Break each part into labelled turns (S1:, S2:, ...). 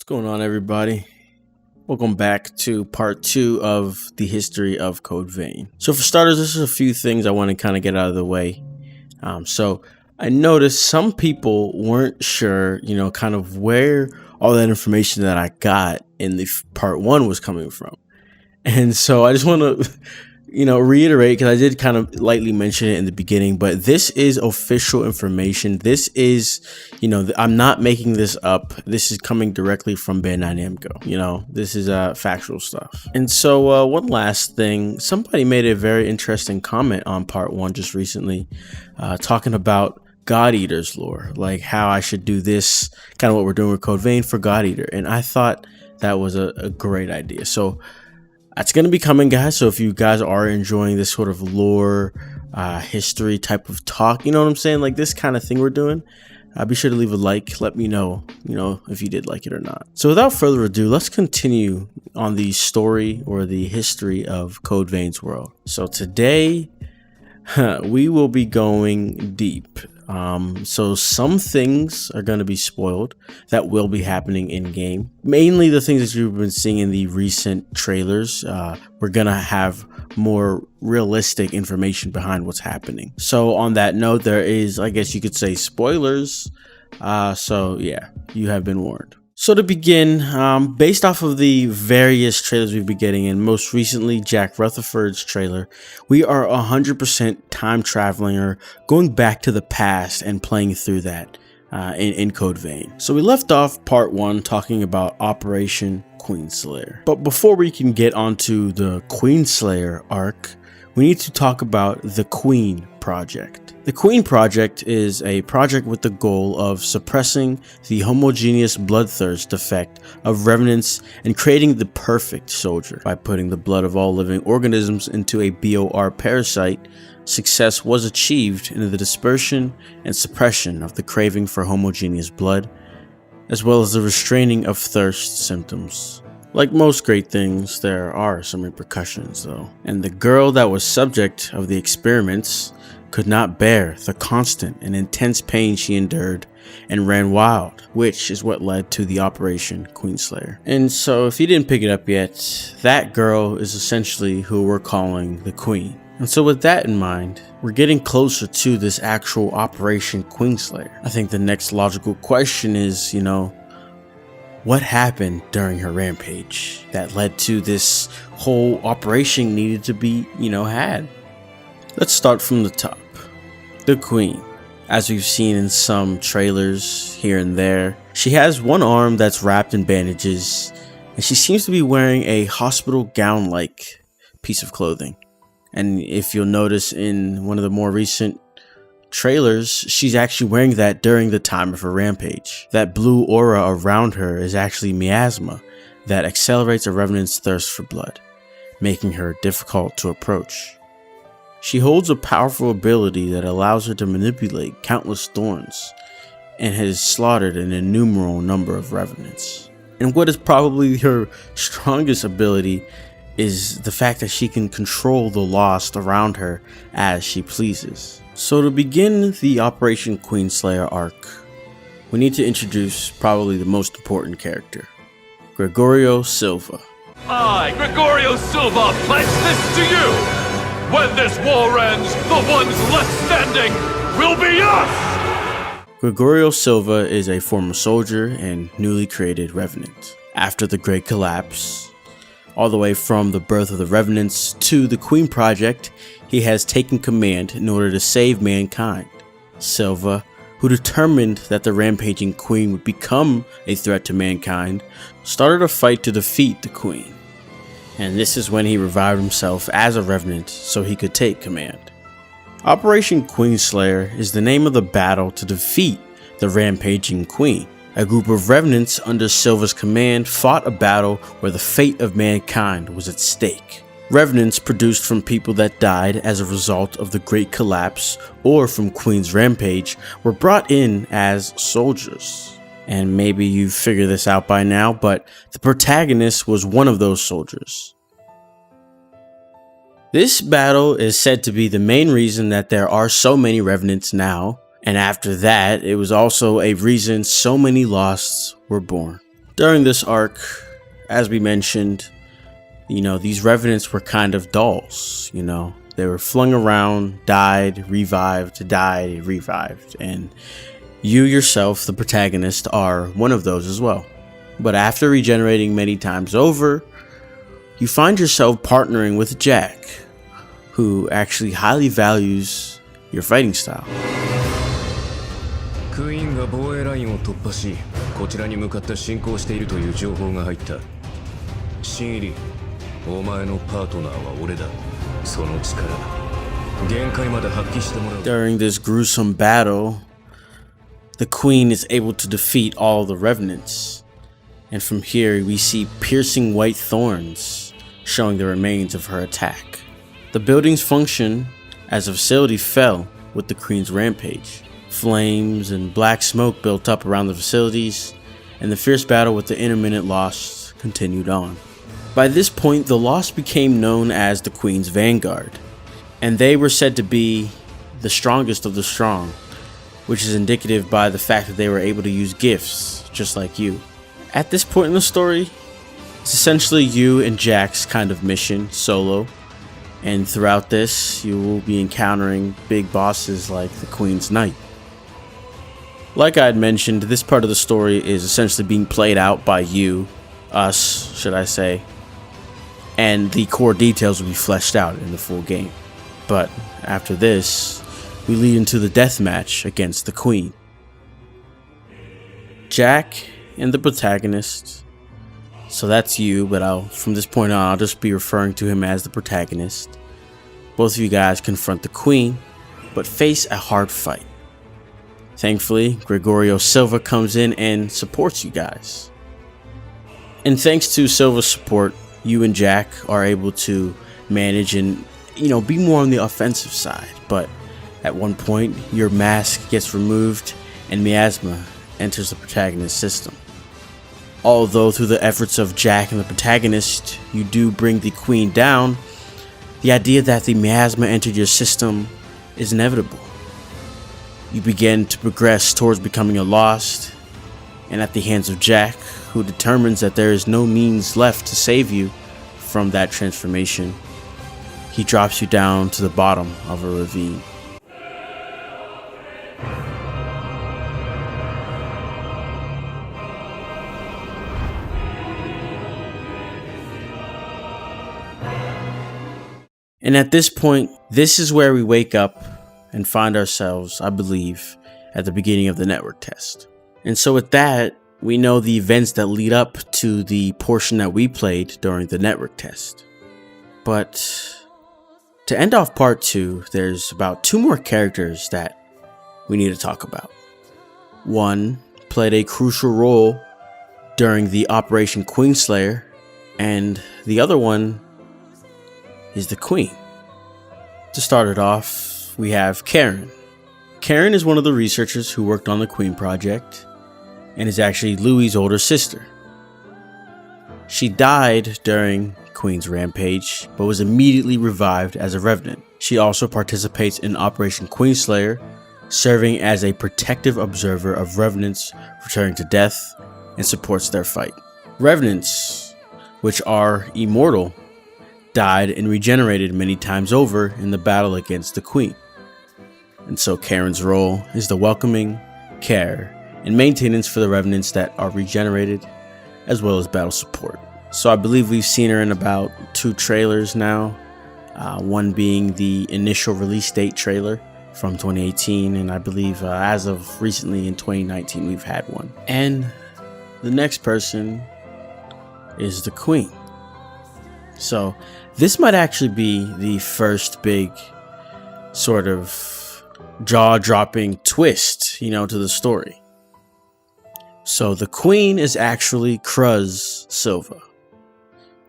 S1: What's going on, everybody? Welcome back to part 2 of the history of Q.U.E.E.N'. So for starters, this is a few things I want to kind of get out of the way. So I noticed some people weren't sure, kind of where all that information that I got in the part 1 was coming from. And so I just want to reiterate, because I did kind of lightly mention it in the beginning, but this is official information. This is, I'm not making this up. This is coming directly from Bandai Namco. This is factual stuff. And so one last thing, somebody made a very interesting comment on part 1 just recently, talking about God Eater's lore, like how I should do this, kind of what we're doing with Q.U.E.E.N' for God Eater. And I thought that was a great idea. So that's going to be coming, guys. So if you guys are enjoying this sort of lore, history type of talk, you know what I'm saying? Like this kind of thing we're doing, be sure to leave a like. Let me know, if you did like it or not. So without further ado, let's continue on the story or the history of Q.U.E.E.N''s world. So today, we will be going deep. So some things are going to be spoiled that will be happening in game. Mainly the things that you've been seeing in the recent trailers. We're going to have more realistic information behind what's happening. So on that note, there is, I guess you could say, spoilers. So yeah, you have been warned. So to begin, based off of the various trailers we've been getting, and most recently Jack Rutherford's trailer, we are 100% time traveling or going back to the past and playing through that in Q.U.E.E.N'. So we left off part 1 talking about Operation Queenslayer. But before we can get onto the Queenslayer arc, we need to talk about the Queen Project. The Queen Project is a project with the goal of suppressing the homogeneous bloodthirst effect of revenants and creating the perfect soldier. By putting the blood of all living organisms into a BOR parasite, success was achieved in the dispersion and suppression of the craving for homogeneous blood, as well as the restraining of thirst symptoms. Like most great things, there are some repercussions though, and the girl that was subject of the experiments could not bear the constant and intense pain she endured and ran wild, which is what led to the Operation Queenslayer. And so if you didn't pick it up yet, that girl is essentially who we're calling the Queen. And so with that in mind, we're getting closer to this actual Operation Queenslayer. I think the next logical question is, what happened during her rampage that led to this whole operation needed to be, had? Let's start from the top. The Queen. As we've seen in some trailers here and there, she has one arm that's wrapped in bandages, and she seems to be wearing a hospital gown-like piece of clothing. And if you'll notice in one of the more recent trailers, she's actually wearing that during the time of her rampage. That blue aura around her is actually miasma that accelerates a revenant's thirst for blood, making her difficult to approach. She holds a powerful ability that allows her to manipulate countless thorns and has slaughtered an innumerable number of revenants. And what is probably her strongest ability is the fact that she can control the lost around her as she pleases. So to begin the Operation Queenslayer arc, we need to introduce probably the most important character, Gregorio Silva.
S2: I, Gregorio Silva, pledge this to you! When this war ends, the ones left standing will be us!
S1: Gregorio Silva is a former soldier and newly created Revenant. After the Great Collapse, all the way from the birth of the Revenants to the Queen Project, he has taken command in order to save mankind. Silva, who determined that the rampaging Queen would become a threat to mankind, started a fight to defeat the Queen. And this is when he revived himself as a Revenant so he could take command. Operation Queenslayer is the name of the battle to defeat the rampaging Queen. A group of Revenants under Silva's command fought a battle where the fate of mankind was at stake. Revenants produced from people that died as a result of the Great Collapse or from Queen's rampage were brought in as soldiers. And maybe you've figured this out by now, but the protagonist was one of those soldiers. This battle is said to be the main reason that there are so many Revenants now, and after that, it was also a reason so many Losts were born. During this arc, as we mentioned, these revenants were kind of dolls, They were flung around, died, revived, and you yourself, the protagonist, are one of those as well. But after regenerating many times over, you find yourself partnering with Jack, who actually highly values your fighting style.
S3: Q.U.E.E.N が防衛ラインを突破し、こちらに向かって進行しているという情報が入った。新入り、お前のパートナーは俺だ。その力、限界まで発揮してもらう。
S1: During this gruesome battle, the Queen is able to defeat all the revenants. And from here, we see piercing white thorns, showing the remains of her attack. The building's function as a facility fell with the Queen's rampage. Flames and black smoke built up around the facilities, and the fierce battle with the intermittent Lost continued on. By this point, the Lost became known as the Queen's Vanguard, and they were said to be the strongest of the strong, which is indicative by the fact that they were able to use gifts, just like you. At this point in the story, it's essentially you and Jack's kind of mission, solo, and throughout this, you will be encountering big bosses like the Queen's Knight. Like I had mentioned, this part of the story is essentially being played out by you, us, should I say, and the core details will be fleshed out in the full game. But after this, we lead into the death match against the Queen. Jack and the protagonist, so that's you, but from this point on, I'll just be referring to him as the protagonist. Both of you guys confront the Queen, but face a hard fight. Thankfully, Gregorio Silva comes in and supports you guys. And thanks to Silva's support, you and Jack are able to manage and, be more on the offensive side. But at one point, your mask gets removed and miasma enters the protagonist's system. Although through the efforts of Jack and the protagonist, you do bring the Queen down, the idea that the miasma entered your system is inevitable. You begin to progress towards becoming a Lost, and at the hands of Jack, who determines that there is no means left to save you from that transformation, he drops you down to the bottom of a ravine. And at this point, this is where we wake up and find ourselves, I believe, at the beginning of the network test. And so with that, we know the events that lead up to the portion that we played during the network test. But to end off part 2, there's about 2 more characters that we need to talk about. One played a crucial role during the Operation Queenslayer, and the other one is the Queen. To start it off, we have Karen. Karen is one of the researchers who worked on the Queen project and is actually Louis's older sister. She died during Queen's Rampage, but was immediately revived as a revenant. She also participates in Operation Queenslayer, serving as a protective observer of revenants returning to death and supports their fight. Revenants, which are immortal, died and regenerated many times over in the battle against the Queen. And so Karen's role is the welcoming, care, and maintenance for the revenants that are regenerated, as well as battle support. So I believe we've seen her in about 2 trailers now, one being the initial release date trailer from 2018, and I believe as of recently in 2019 we've had one. And the next person is the Queen. So this might actually be the first big sort of jaw-dropping twist, to the story. So the Queen is actually CRUZ Silva.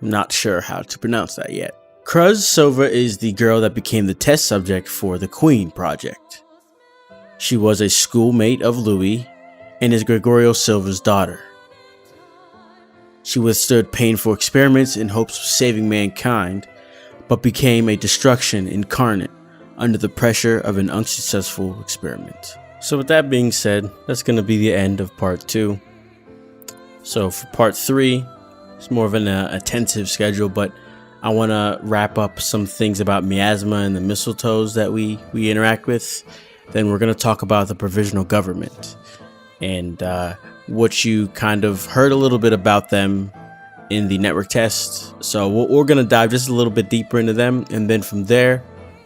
S1: I'm not sure how to pronounce that yet. CRUZ Silva is the girl that became the test subject for the Queen project. She was a schoolmate of Louis and is Gregorio Silva's daughter. She withstood painful experiments in hopes of saving mankind, but became a destruction incarnate under the pressure of an unsuccessful experiment. So with that being said, that's going to be the end of part 2. So for part 3, it's more of an attentive schedule, but I want to wrap up some things about miasma and the mistletoes that we interact with. Then we're going to talk about the provisional government and what you kind of heard a little bit about them in the network test. So we're going to dive just a little bit deeper into them, and then from there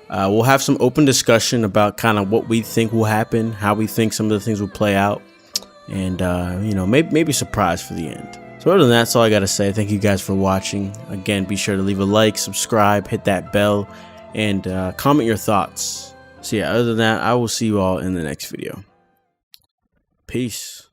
S1: we'll have some open discussion about kind of what we think will happen, how we think some of the things will play out, and you know, maybe surprise for the end. So other than that, that's all I gotta say. Thank you guys for watching. Again, be sure to leave a like, subscribe, hit that bell, and comment your thoughts. So yeah, other than that, I will see you all in the next video. Peace.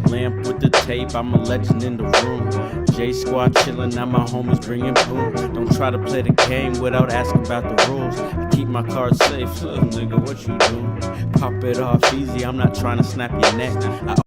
S1: Lamp with the tape, I'm a legend in the room. JAMSQUAD chillin', now my homies bringing boom. Don't try to play the game without asking about the rules. I keep my cards safe, so nigga, what you do? Pop it off easy, I'm not trying to snap your neck.